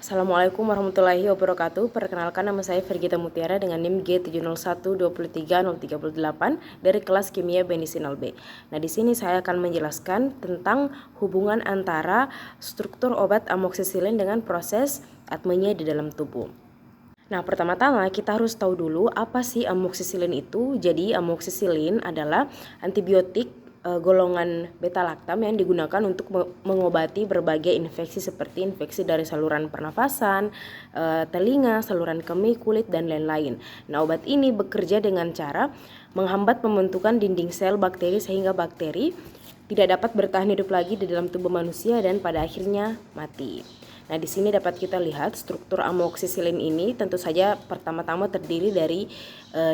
Assalamualaikum warahmatullahi wabarakatuh. Perkenalkan, nama saya Vergita Mutiara dengan NIM G701230338 dari kelas Kimia Medicinal B. Nah, di sini saya akan menjelaskan tentang hubungan antara struktur obat amoksisilin dengan proses atmanya di dalam tubuh. Nah, pertama-tama kita harus tahu dulu apa sih amoksisilin itu. Jadi, amoksisilin adalah antibiotik golongan beta-laktam yang digunakan untuk mengobati berbagai infeksi seperti infeksi dari saluran pernafasan, telinga, saluran kemih, kulit, dan lain-lain. Nah, obat ini bekerja dengan cara menghambat pembentukan dinding sel bakteri sehingga bakteri tidak dapat bertahan hidup lagi di dalam tubuh manusia dan pada akhirnya mati. Nah, di sini dapat kita lihat struktur amoksisilin ini tentu saja pertama-tama terdiri dari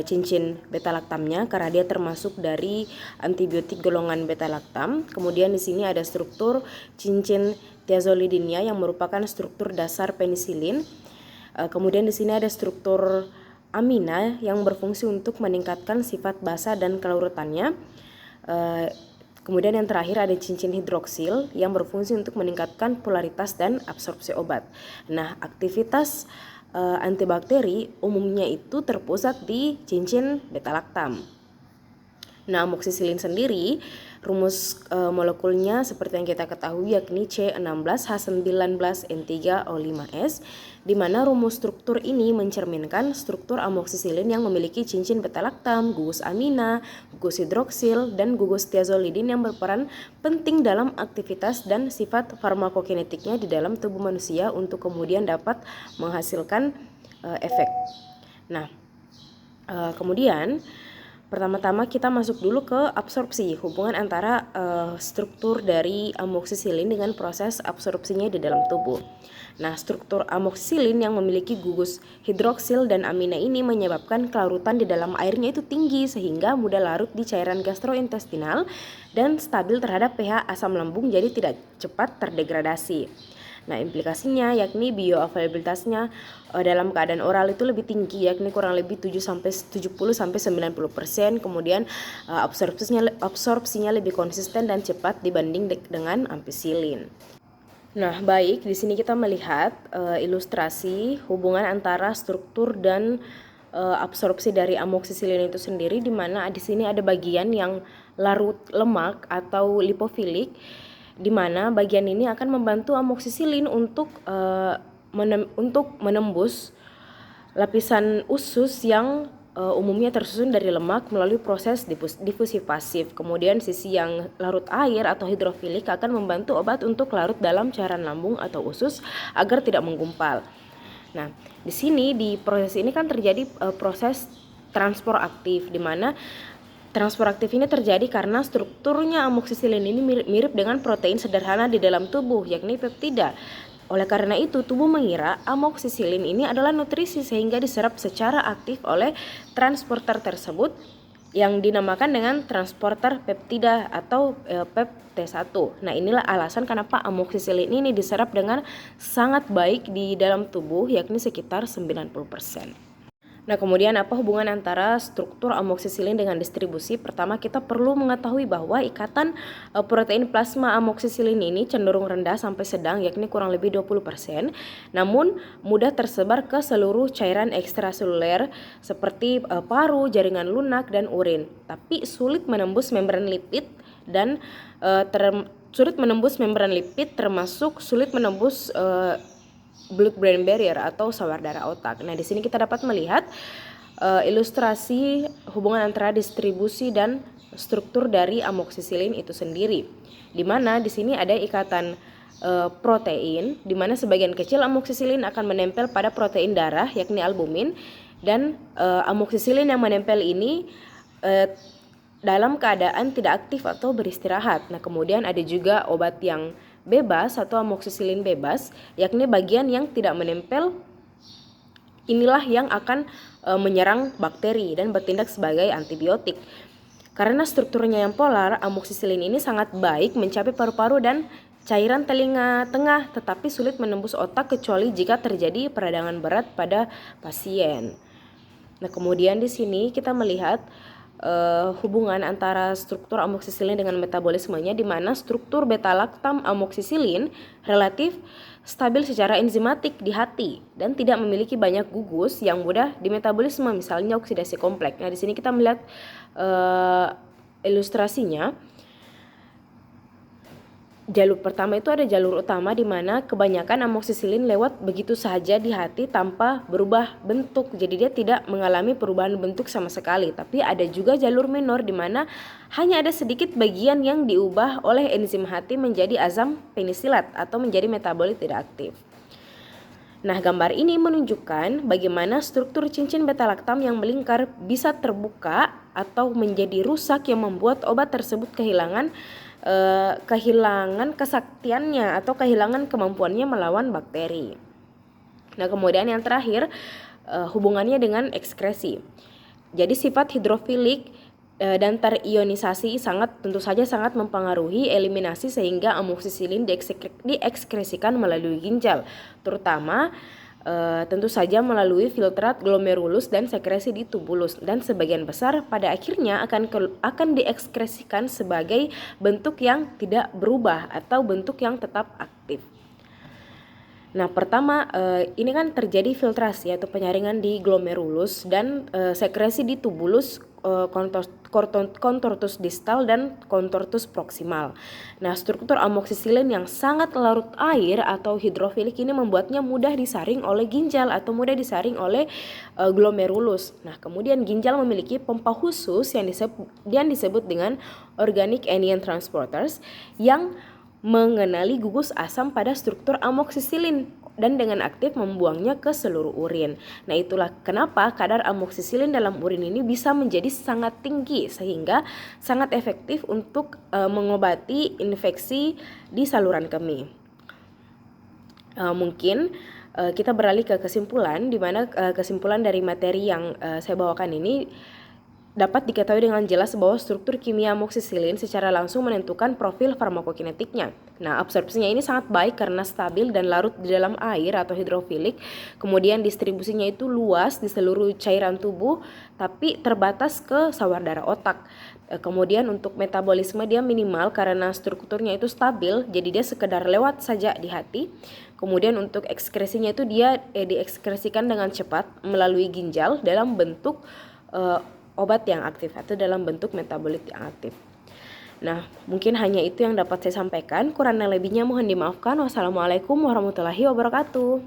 cincin beta-laktamnya karena dia termasuk dari antibiotik golongan beta-laktam. Kemudian di sini ada struktur cincin thiazolidinnya yang merupakan struktur dasar penisilin. Kemudian di sini ada struktur amina yang berfungsi untuk meningkatkan sifat basa dan kelarutannya. Kemudian yang terakhir ada cincin hidroksil yang berfungsi untuk meningkatkan polaritas dan absorpsi obat. Nah, aktivitas antibakteri umumnya itu terpusat di cincin beta-laktam. Nah, amoksisilin sendiri rumus molekulnya seperti yang kita ketahui yakni C16H19N3O5S, di mana rumus struktur ini mencerminkan struktur amoksisilin yang memiliki cincin beta-laktam, gugus amina, gugus hidroksil, dan gugus thiazolidin yang berperan penting dalam aktivitas dan sifat farmakokinetiknya di dalam tubuh manusia untuk kemudian dapat menghasilkan efek. Nah, kemudian pertama-tama kita masuk dulu ke absorpsi, hubungan antara struktur dari amoksisilin dengan proses absorpsinya di dalam tubuh. Nah, struktur amoksisilin yang memiliki gugus hidroksil dan amina ini menyebabkan kelarutan di dalam airnya itu tinggi sehingga mudah larut di cairan gastrointestinal dan stabil terhadap pH asam lambung, jadi tidak cepat terdegradasi. Nah, implikasinya yakni bioavailabilitasnya dalam keadaan oral itu lebih tinggi, yakni kurang lebih 70-90%. Kemudian absorpsinya lebih konsisten dan cepat dibanding dengan ampicillin. Nah, baik, di sini kita melihat ilustrasi hubungan antara struktur dan absorpsi dari amoksisilin itu sendiri, di mana di sini ada bagian yang larut lemak atau lipofilik, di mana bagian ini akan membantu amoksisilin untuk menembus lapisan usus yang umumnya tersusun dari lemak melalui proses difusi pasif. Kemudian sisi yang larut air atau hidrofilik akan membantu obat untuk larut dalam cairan lambung atau usus agar tidak menggumpal. Nah, di sini di proses ini kan terjadi proses transport aktif, di mana transport aktif ini terjadi karena strukturnya amoksisilin ini mirip dengan protein sederhana di dalam tubuh, yakni peptida. Oleh karena itu, tubuh mengira amoksisilin ini adalah nutrisi sehingga diserap secara aktif oleh transporter tersebut yang dinamakan dengan transporter peptida atau PEP-T1. Nah, inilah alasan kenapa amoksisilin ini diserap dengan sangat baik di dalam tubuh, yakni sekitar 90%. Nah, kemudian apa hubungan antara struktur amoksisilin dengan distribusi? Pertama, kita perlu mengetahui bahwa ikatan protein plasma amoksisilin ini cenderung rendah sampai sedang, yakni kurang lebih 20%, namun mudah tersebar ke seluruh cairan ekstraseluler seperti paru, jaringan lunak, dan urin. Tapi sulit menembus membran lipid dan termasuk sulit menembus blood-brain barrier atau sawar darah otak. Nah, di sini kita dapat melihat ilustrasi hubungan antara distribusi dan struktur dari amoksisilin itu sendiri. Di mana di sini ada ikatan protein, di mana sebagian kecil amoksisilin akan menempel pada protein darah, yakni albumin, dan amoksisilin yang menempel ini dalam keadaan tidak aktif atau beristirahat. Nah, kemudian ada juga obat yang bebas atau amoksisilin bebas, yakni bagian yang tidak menempel inilah yang akan menyerang bakteri dan bertindak sebagai antibiotik. Karena strukturnya yang polar, amoksisilin ini sangat baik mencapai paru-paru dan cairan telinga tengah, tetapi sulit menembus otak kecuali jika terjadi peradangan berat pada pasien. Nah, kemudian di sini kita melihat hubungan antara struktur amoksisilin dengan metabolismenya, di mana struktur beta-laktam amoksisilin relatif stabil secara enzimatik di hati dan tidak memiliki banyak gugus yang mudah dimetabolisme, misalnya oksidasi kompleks. Nah, di sini kita melihat ilustrasinya. Jalur pertama itu ada jalur utama di mana kebanyakan amoksisilin lewat begitu saja di hati tanpa berubah bentuk. Jadi dia tidak mengalami perubahan bentuk sama sekali. Tapi ada juga jalur minor di mana hanya ada sedikit bagian yang diubah oleh enzim hati menjadi asam penisilat atau menjadi metabolit tidak aktif. Nah, gambar ini menunjukkan bagaimana struktur cincin beta-laktam yang melingkar bisa terbuka atau menjadi rusak yang membuat obat tersebut kehilangan kesaktiannya atau kehilangan kemampuannya melawan bakteri. Nah, kemudian yang terakhir hubungannya dengan ekskresi. Jadi sifat hidrofilik dan terionisasi tentu saja sangat mempengaruhi eliminasi sehingga amoksisilin diekskresikan melalui ginjal, terutama tentu saja melalui filtrat glomerulus dan sekresi di tubulus, dan sebagian besar pada akhirnya akan diekskresikan sebagai bentuk yang tidak berubah atau bentuk yang tetap aktif. Nah, pertama ini kan terjadi filtrasi atau penyaringan di glomerulus dan sekresi di tubulus, contortus distal dan contortus proximal. Nah, struktur amoksisilin yang sangat larut air atau hidrofilik ini membuatnya mudah disaring oleh ginjal atau mudah disaring oleh glomerulus. Nah, kemudian ginjal memiliki pompa khusus yang disebut dengan organic anion transporters yang mengenali gugus asam pada struktur amoksisilin dan dengan aktif membuangnya ke seluruh urin. Nah, itulah kenapa kadar amoksisilin dalam urin ini bisa menjadi sangat tinggi sehingga sangat efektif untuk mengobati infeksi di saluran kemih. Mungkin kita beralih ke kesimpulan, di mana kesimpulan dari materi yang saya bawakan ini dapat diketahui dengan jelas bahwa struktur kimia amoksisilin secara langsung menentukan profil farmakokinetiknya. Nah, absorpsinya ini sangat baik karena stabil dan larut di dalam air atau hidrofilik. Kemudian distribusinya itu luas di seluruh cairan tubuh, tapi terbatas ke sawar darah otak. Kemudian untuk metabolisme dia minimal karena strukturnya itu stabil, jadi dia sekedar lewat saja di hati. Kemudian untuk ekskresinya itu dia diekskresikan dengan cepat melalui ginjal dalam bentuk obat yang aktif atau dalam bentuk metabolit yang aktif. Nah, mungkin hanya itu yang dapat saya sampaikan. Kurang lebihnya mohon dimaafkan. Wassalamualaikum warahmatullahi wabarakatuh.